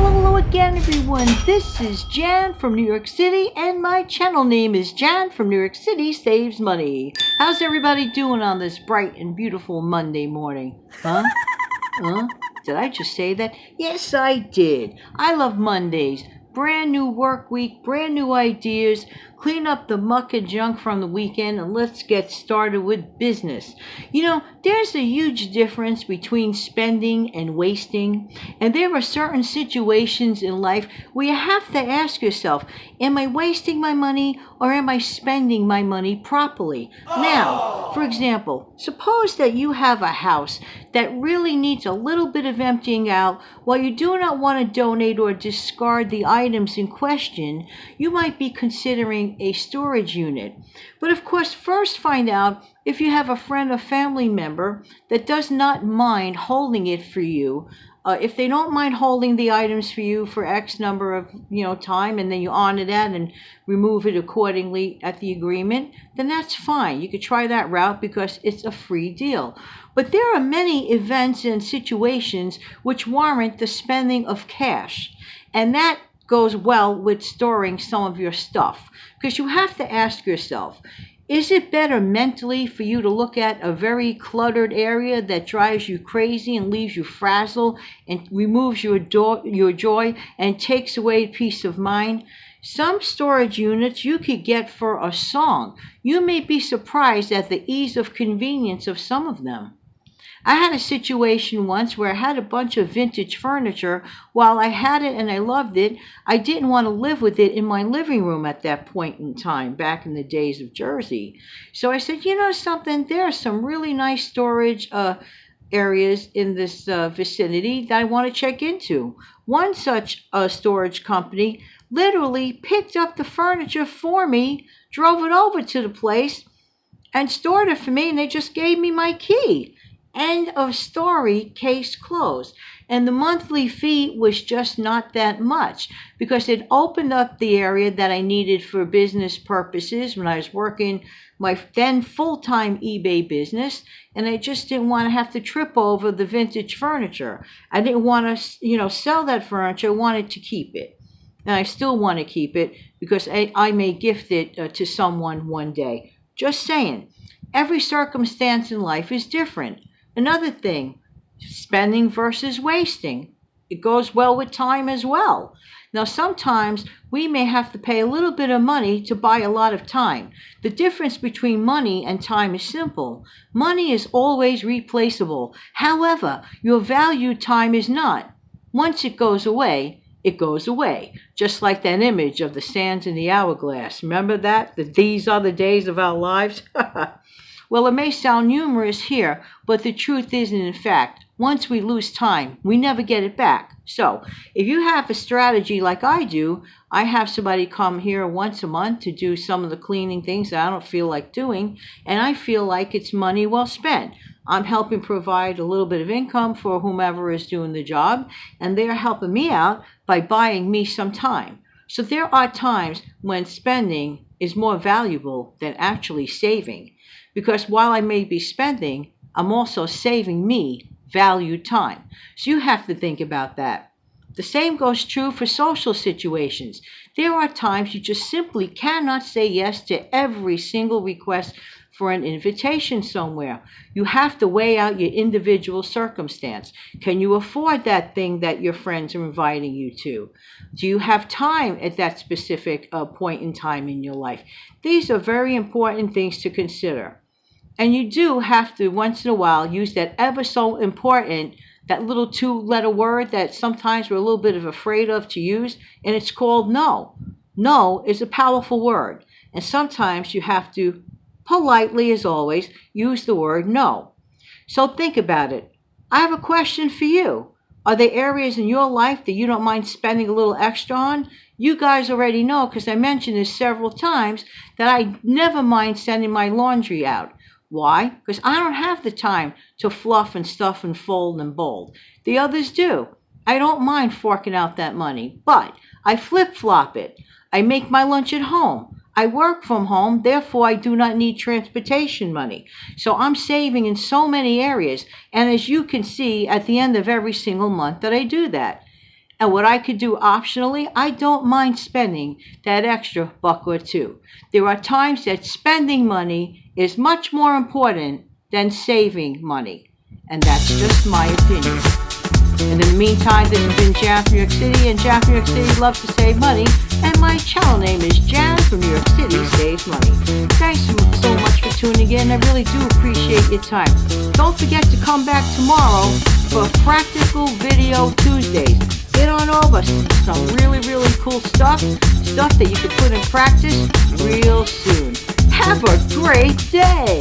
Hello again, everyone. This is Jan from New York City, and my channel name is Jan from New York City Saves Money. How's everybody doing on this bright and beautiful Monday morning? Huh? Did I just say that? Yes, I did. I love Mondays. Brand new work week, brand new ideas. Clean up the muck and junk from the weekend, and let's get started with business. You know, there's a huge difference between spending and wasting, and there are certain situations in life where you have to ask yourself, am I wasting my money or am I spending my money properly? Now, for example, suppose that you have a house that really needs a little bit of emptying out. While you do not want to donate or discard the items in question, you might be considering a storage unit. But of course, first find out if you have a friend or family member that does not mind holding it for you. If they don't mind holding the items for you for X number of time, and then you honor that and remove it accordingly at the agreement, then that's fine. You could try that route because it's a free deal. But there are many events and situations which warrant the spending of cash, and that goes well with storing some of your stuff, because you have to ask yourself, is it better mentally for you to look at a very cluttered area that drives you crazy and leaves you frazzled and removes your joy and takes away peace of mind? Some storage units you could get for a song. You may be surprised at the ease of convenience of some of them. I had a situation once where I had a bunch of vintage furniture. While I had it and I loved it, I didn't want to live with it in my living room at that point in time, back in the days of Jersey. So I said, you know something, there are some really nice storage areas in this vicinity that I want to check into. One such storage company literally picked up the furniture for me, drove it over to the place, and stored it for me, and they just gave me my key. End of story, case closed. And the monthly fee was just not that much because it opened up the area that I needed for business purposes when I was working my then full-time eBay business, and I just didn't want to have to trip over the vintage furniture. I didn't want to, sell that furniture. I wanted to keep it. And I still want to keep it because I may gift it to someone one day. Just saying, every circumstance in life is different. Another thing, spending versus wasting. It goes well with time as well. Now, sometimes we may have to pay a little bit of money to buy a lot of time. The difference between money and time is simple. Money is always replaceable. However, your valued time is not. Once it goes away, it goes away. Just like that image of the sands in the hourglass. Remember that? These are the days of our lives? Well, it may sound humorous here, but the truth is, in fact, once we lose time, we never get it back. So, if you have a strategy like I do, I have somebody come here once a month to do some of the cleaning things that I don't feel like doing, and I feel like it's money well spent. I'm helping provide a little bit of income for whomever is doing the job, and they're helping me out by buying me some time. So there are times when spending is more valuable than actually saving. Because while I may be spending, I'm also saving me valued time. So you have to think about that. The same goes true for social situations. There are times you just simply cannot say yes to every single request for an invitation somewhere. You have to weigh out your individual circumstance. Can you afford that thing that your friends are inviting you to? Do you have time at that specific point in time in your life? These are very important things to consider. And you do have to, once in a while, use that ever so important, that little two-letter word that sometimes we're a little bit afraid of to use, and it's called no. No is a powerful word, and sometimes you have to, politely as always, use the word no. So think about it. I have a question for you. Are there areas in your life that you don't mind spending a little extra on? You guys already know, because I mentioned this several times, that I never mind sending my laundry out. Why? Because I don't have the time to fluff and stuff and fold and bold. The others do. I don't mind forking out that money, but I flip-flop it. I make my lunch at home. I work from home, therefore I do not need transportation money. So I'm saving in so many areas, and as you can see at the end of every single month that I do that. And what I could do optionally, I don't mind spending that extra buck or two. There are times that spending money is much more important than saving money. And that's just my opinion. And in the meantime, this has been Jan from New York City, and Jan from New York City loves to save money, and my channel name is Jan from New York City Saves Money. Thanks so much for tuning in. I really do appreciate your time. Don't forget to come back tomorrow for Practical Video Tuesdays. Get on over some really, really cool stuff that you can put in practice real soon. Have a great day.